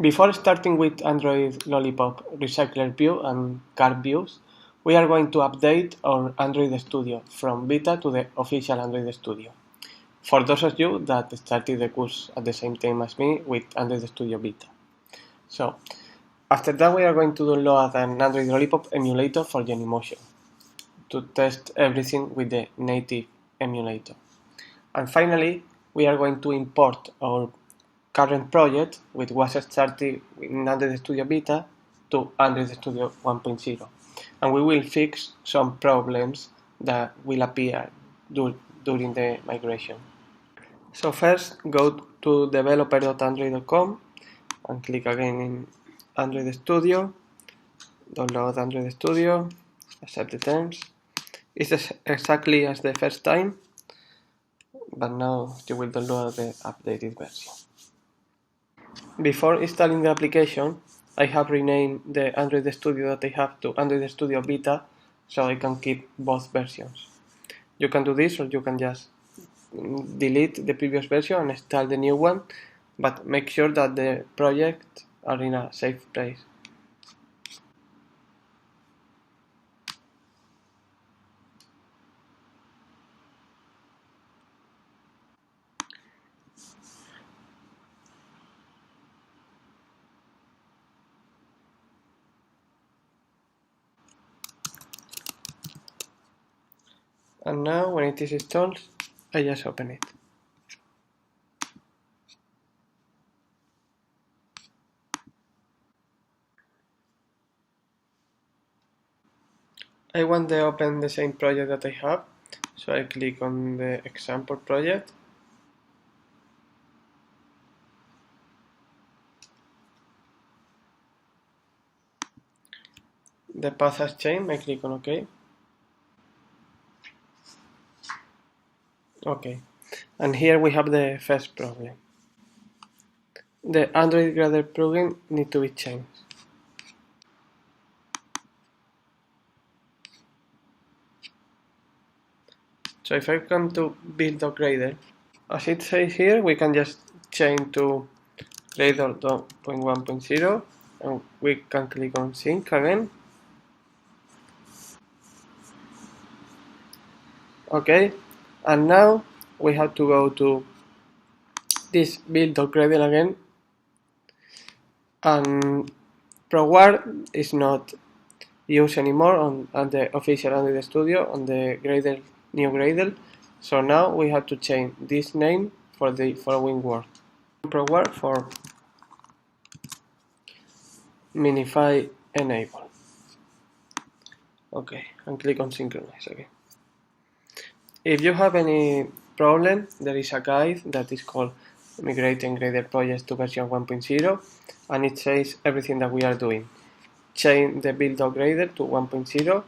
Before starting with Android Lollipop Recycler View and Card Views, we are going to update our Android Studio from beta to the official Android Studio. For those of you that started the course at the same time as me with Android Studio Beta. So, after that we are going to download an Android Lollipop emulator for Genymotion to test everything with the native emulator. And finally, we are going to import our current project, which was started in Android Studio Beta, to Android Studio 1.0, and we will fix some problems that will appear during the migration. So first, go to developer.android.com and click again in Android Studio, download Android Studio, accept the terms. It's exactly as the first time, but now you will download the updated version. Before installing the application, I have renamed the Android Studio that I have to Android Studio Beta so I can keep both versions. You can do this or you can just delete the previous version and install the new one, but make sure that the projects are in a safe place. And now when it is installed, I just open it. I want to open the same project that I have, so I click on the example project. The path has changed, I click on OK. OK, and here we have the first problem. The Android Grader plugin needs to be changed. So if I come to build.gradle, as it says here, we can just change to Gradle 1.0 and we can click on sync again. Okay, and now we have to go to this build.gradle again, and ProWare is not used anymore on the official Android Studio on the Gradle, new Gradle. So now we have to change this name for the following word. ProWare for minify enable. Okay, and click on synchronize again. If you have any problem, there is a guide that is called Migrating Grader Projects to version 1.0, and it says everything that we are doing. Change the build.gradle to 1.0,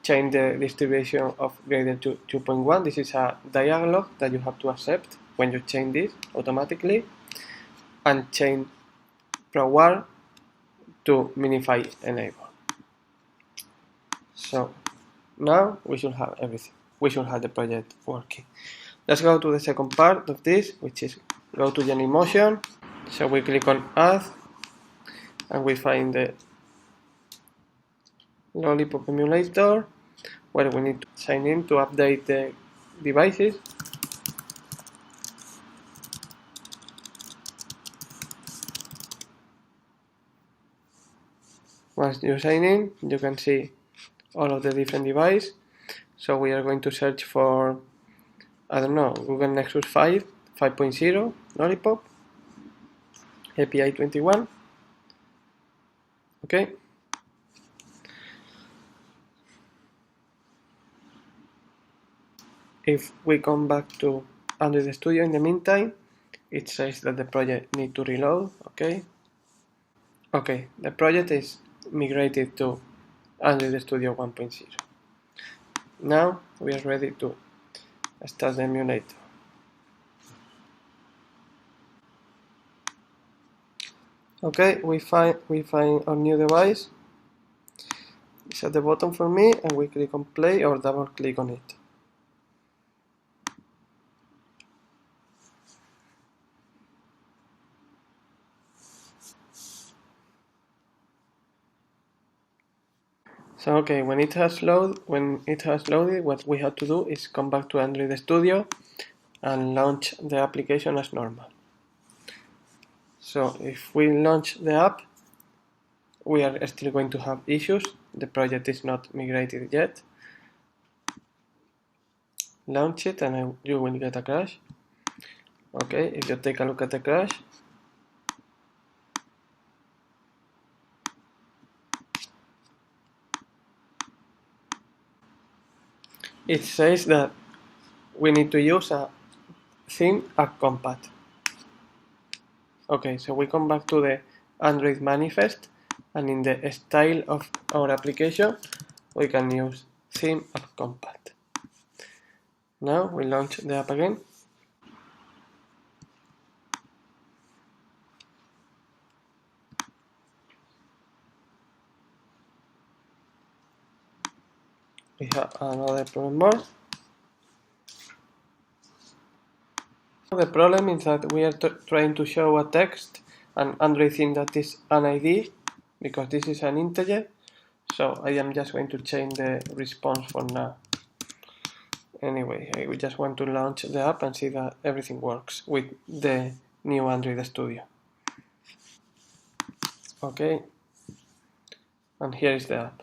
change the distribution of Gradle to 2.1. This is a dialog that you have to accept when you change this automatically, and change ProWare to minify enable. So now we should have everything. We should have the project working. Let's go to the second part of this, which is go to Genymotion. So we click on Add, and we find the Lollipo emulator, where we need to sign in to update the devices. Once you sign in, you can see all of the different devices. So we are going to search for, I don't know, Google Nexus 5, 5.0, Lollipop, API 21. Okay. If we come back to Android Studio in the meantime, it says that the project needs to reload. Okay. Okay, the project is migrated to Android Studio 1.0. Now we are ready to start the emulator. Okay, we find our new device. It's at the bottom for me, and we click on play or double click on it. So okay, when it has loaded, what we have to do is come back to Android Studio and launch the application as normal. So if we launch the app, we are still going to have issues. The project is not migrated yet. Launch it and you will get a crash. Okay, if you take a look at the crash, it says that we need to use a theme app compat. Okay, so we come back to the Android manifest, and in the style of our application, we can use theme app compat. Now we launch the app again. We have another problem more. The problem is that we are trying to show a text and Android thinks that is an ID because this is an integer. So I am just going to change the response for now. Anyway, I just want to launch the app and see that everything works with the new Android Studio. Okay, and here is the app.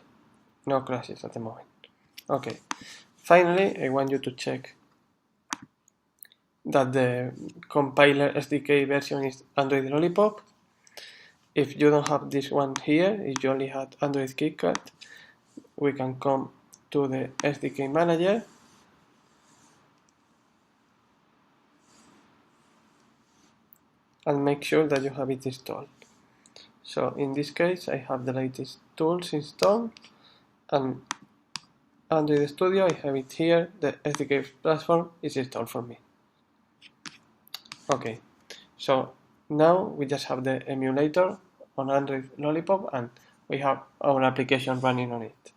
No crashes at the moment. Okay, finally I want you to check that the compiler SDK version is Android Lollipop. If you don't have this one here, if you only had Android KitKat, we can come to the SDK manager and make sure that you have it installed. So in this case, I have the latest tools installed, and Android Studio, I have it here. The SDK platform is installed for me. Okay, so now we just have the emulator on Android Lollipop and we have our application running on it.